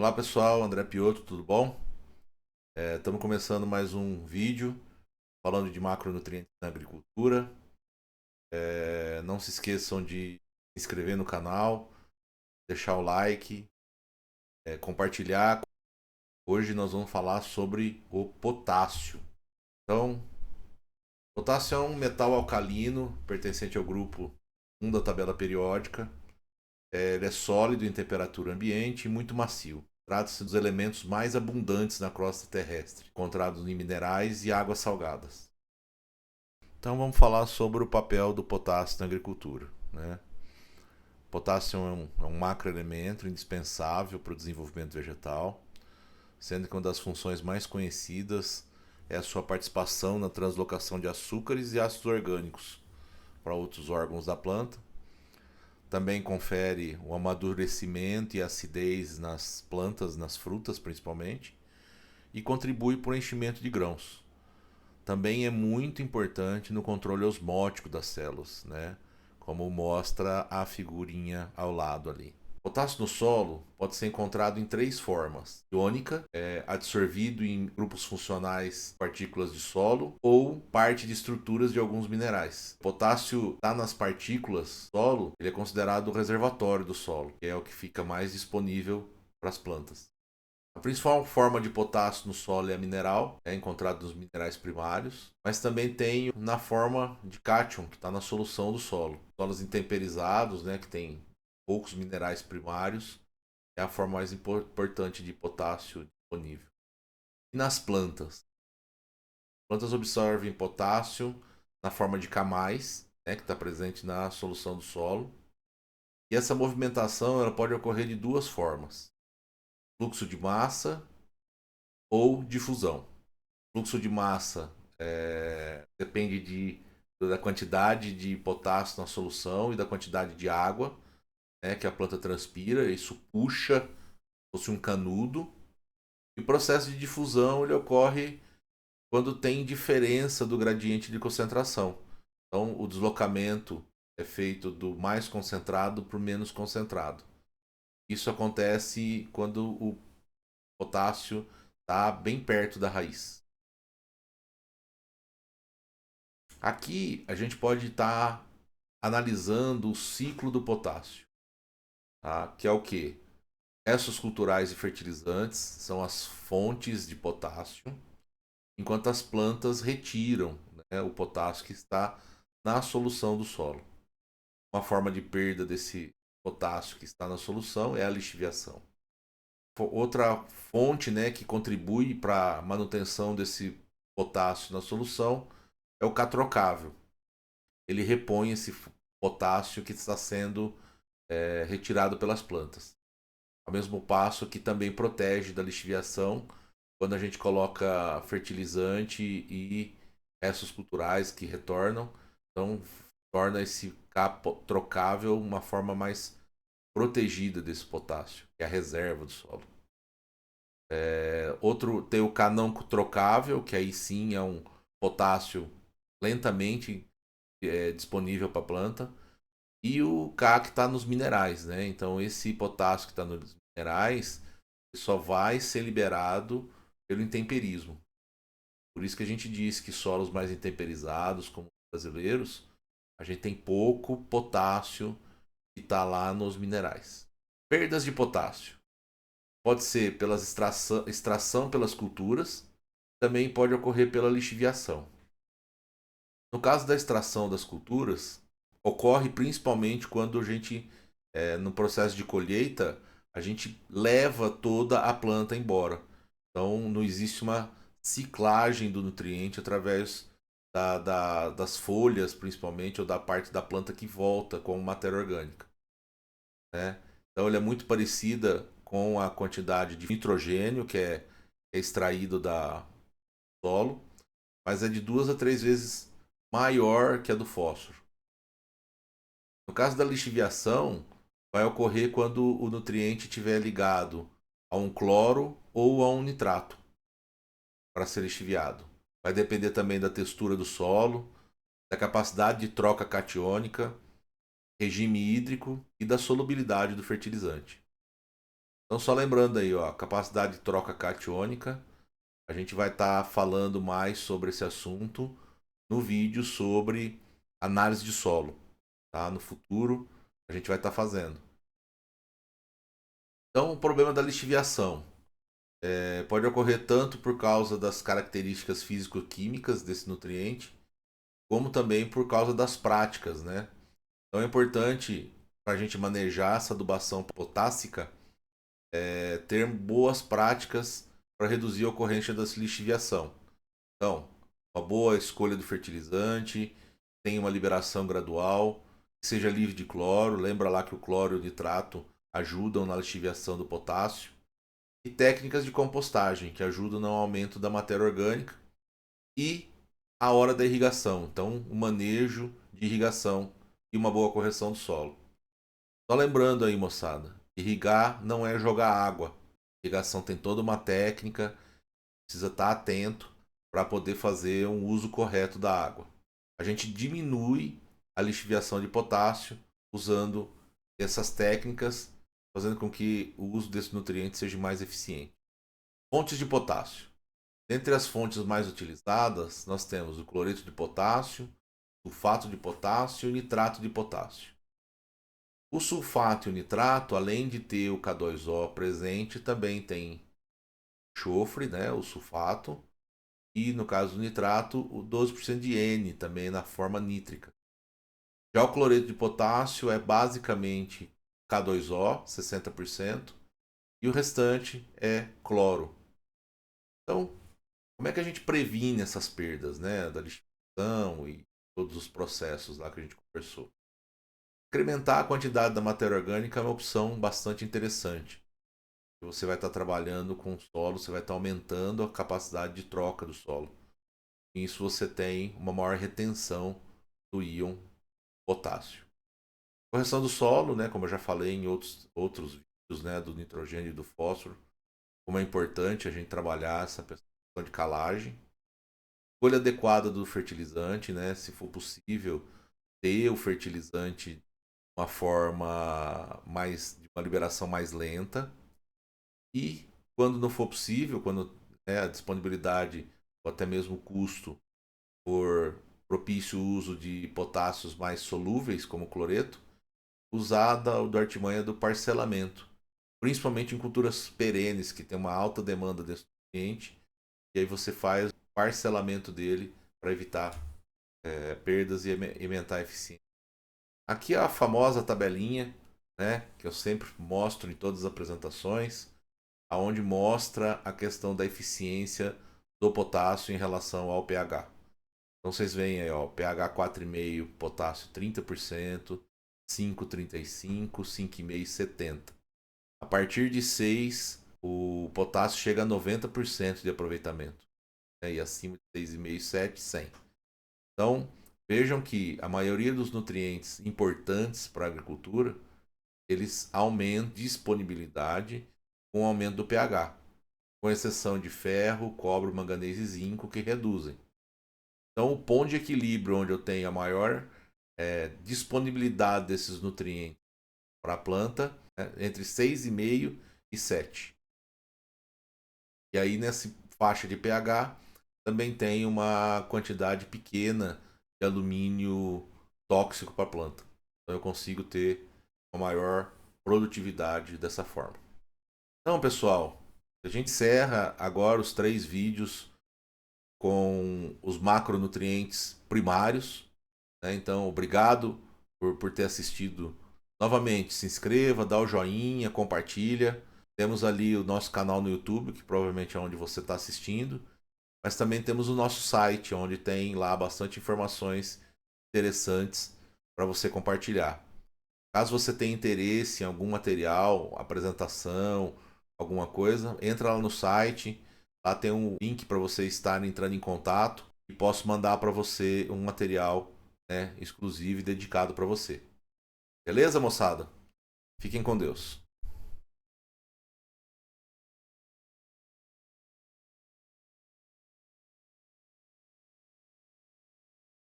Olá pessoal, André Piotto, tudo bom? Estamos começando mais um vídeo falando de macronutrientes na agricultura. Não se esqueçam de se inscrever no canal, deixar o like, compartilhar. Hoje nós vamos falar sobre o potássio. Então, potássio é um metal alcalino pertencente ao grupo 1 da tabela periódica. Ele é sólido em temperatura ambiente e muito macio. Trata-se dos elementos mais abundantes na crosta terrestre, encontrados em minerais e águas salgadas. Então vamos falar sobre o papel do potássio na agricultura. Né? O potássio é um macroelemento indispensável para o desenvolvimento vegetal, sendo que uma das funções mais conhecidas é a sua participação na translocação de açúcares e ácidos orgânicos para outros órgãos da planta. Também confere o amadurecimento e acidez nas plantas, nas frutas principalmente, e contribui para o enchimento de grãos. Também é muito importante no controle osmótico das células, né? Como mostra a figurinha ao lado ali. O potássio no solo pode ser encontrado em três formas: iônica, absorvido em grupos funcionais, partículas de solo, ou parte de estruturas de alguns minerais. O potássio está nas partículas do solo, ele é considerado o reservatório do solo, que é o que fica mais disponível para as plantas. A principal forma de potássio no solo é a mineral, é encontrado nos minerais primários, mas também tem na forma de cátion, que está na solução do solo. Solos intemperizados, né, que tem poucos minerais primários, é a forma mais importante de potássio disponível. E nas plantas? Plantas absorvem potássio na forma de K+, né, que está presente na solução do solo. E essa movimentação ela pode ocorrer de duas formas: fluxo de massa ou difusão. Fluxo de massa depende da quantidade de potássio na solução e da quantidade de água, né, que a planta transpira. Isso puxa, fosse um canudo. E o processo de difusão ele ocorre quando tem diferença do gradiente de concentração. Então, o deslocamento é feito do mais concentrado para o menos concentrado. Isso acontece quando o potássio está bem perto da raiz. Aqui a gente pode estar analisando o ciclo do potássio, tá? Que é o que? Restos culturais e fertilizantes são as fontes de potássio, enquanto as plantas retiram, né, o potássio que está na solução do solo. Uma forma de perda desse potássio que está na solução é a lixiviação. Outra fonte, né, que contribui para a manutenção desse potássio na solução é o catrocável. Ele repõe esse potássio que está sendo retirado pelas plantas. Ao mesmo passo que também protege da lixiviação quando a gente coloca fertilizante e restos culturais que retornam. Então, torna esse capo trocável uma forma mais protegida desse potássio, que é a reserva do solo. Outro tem o K não trocável, que aí sim é um potássio lentamente disponível para a planta. E o K que está nos minerais, né? Então esse potássio que está nos minerais só vai ser liberado pelo intemperismo. Por isso que a gente diz que solos mais intemperizados, como os brasileiros, a gente tem pouco potássio que está lá nos minerais. Perdas de potássio. Pode ser pela extração pelas culturas, também pode ocorrer pela lixiviação. No caso da extração das culturas, ocorre principalmente quando a gente, no processo de colheita, a gente leva toda a planta embora. Então, não existe uma ciclagem do nutriente através das folhas, principalmente, ou da parte da planta que volta como matéria orgânica. Né? Então, ele é muito parecida com a quantidade de nitrogênio que é extraído da solo, mas é de 2 a 3 vezes maior que a do fósforo. No caso da lixiviação, vai ocorrer quando o nutriente estiver ligado a um cloro ou a um nitrato para ser lixiviado. Vai depender também da textura do solo, da capacidade de troca catiônica, regime hídrico e da solubilidade do fertilizante. Então só lembrando aí, ó, capacidade de troca catiônica. A gente vai estar falando mais sobre esse assunto no vídeo sobre análise de solo, tá? No futuro a gente vai estar fazendo. Então o problema da lixiviação pode ocorrer tanto por causa das características físico-químicas desse nutriente, como também por causa das práticas, né? Então é importante para a gente manejar essa adubação potássica ter boas práticas para reduzir a ocorrência da lixiviação. Então, uma boa escolha do fertilizante, tenha uma liberação gradual, seja livre de cloro. Lembra lá que o cloro e o nitrato ajudam na lixiviação do potássio. E técnicas de compostagem, que ajudam no aumento da matéria orgânica. E a hora da irrigação. Então, o manejo de irrigação e uma boa correção do solo. Só lembrando aí, moçada, irrigar não é jogar água. Irrigação tem toda uma técnica, precisa estar atento para poder fazer um uso correto da água. A gente diminui a lixiviação de potássio usando essas técnicas, fazendo com que o uso desse nutriente seja mais eficiente. Fontes de potássio. Dentre as fontes mais utilizadas, nós temos o cloreto de potássio, sulfato de potássio e nitrato de potássio. O sulfato e o nitrato, além de ter o K2O presente, também tem enxofre, né, o sulfato, e no caso do nitrato, o 12% de N também na forma nítrica. Já o cloreto de potássio é basicamente K2O, 60%, e o restante é cloro. Então, como é que a gente previne essas perdas, né, da lixiviação e todos os processos lá que a gente conversou? Incrementar a quantidade da matéria orgânica é uma opção bastante interessante. Você vai estar trabalhando com o solo, você vai estar aumentando a capacidade de troca do solo. Com isso você tem uma maior retenção do íon potássio. Correção do solo, né, como eu já falei em outros vídeos, né, do nitrogênio e do fósforo, como é importante a gente trabalhar essa questão de calagem. Escolha adequada do fertilizante, né, se for possível, ter o fertilizante de uma forma de uma liberação mais lenta. E quando não for possível, quando a disponibilidade ou até mesmo o custo for propício o uso de potássios mais solúveis, como o cloreto, usada do artimanha do parcelamento, principalmente em culturas perenes, que tem uma alta demanda desse nutriente, e aí você faz o parcelamento dele para evitar perdas e aumentar a eficiência. Aqui é a famosa tabelinha, né, que eu sempre mostro em todas as apresentações, aonde mostra a questão da eficiência do potássio em relação ao pH. Então vocês veem aí, ó, pH 4,5, potássio 30%, 5, 35, 5,5, 70. A partir de 6, o potássio chega a 90% de aproveitamento. Né? E acima de 6,5, 7, 100. Então, vejam que a maioria dos nutrientes importantes para a agricultura, eles aumentam disponibilidade com o aumento do pH, com exceção de ferro, cobre, manganês e zinco, que reduzem. Então, o ponto de equilíbrio onde eu tenho a maior disponibilidade desses nutrientes para a planta é entre 6,5 e 7. E aí, nessa faixa de pH, também tem uma quantidade pequena de alumínio tóxico para a planta. Então, eu consigo ter uma maior produtividade dessa forma. Então, pessoal, a gente encerra agora os 3 vídeos com os macronutrientes primários. Né? Então, obrigado por ter assistido novamente. Se inscreva, dá o joinha, compartilha. Temos ali o nosso canal no YouTube, que provavelmente é onde você está assistindo. Mas também temos o nosso site, onde tem lá bastante informações interessantes para você compartilhar. Caso você tenha interesse em algum material, apresentação, alguma coisa, entra lá no site. Lá tem um link para você estar entrando em contato e posso mandar para você um material, né, exclusivo e dedicado para você. Beleza, moçada? Fiquem com Deus.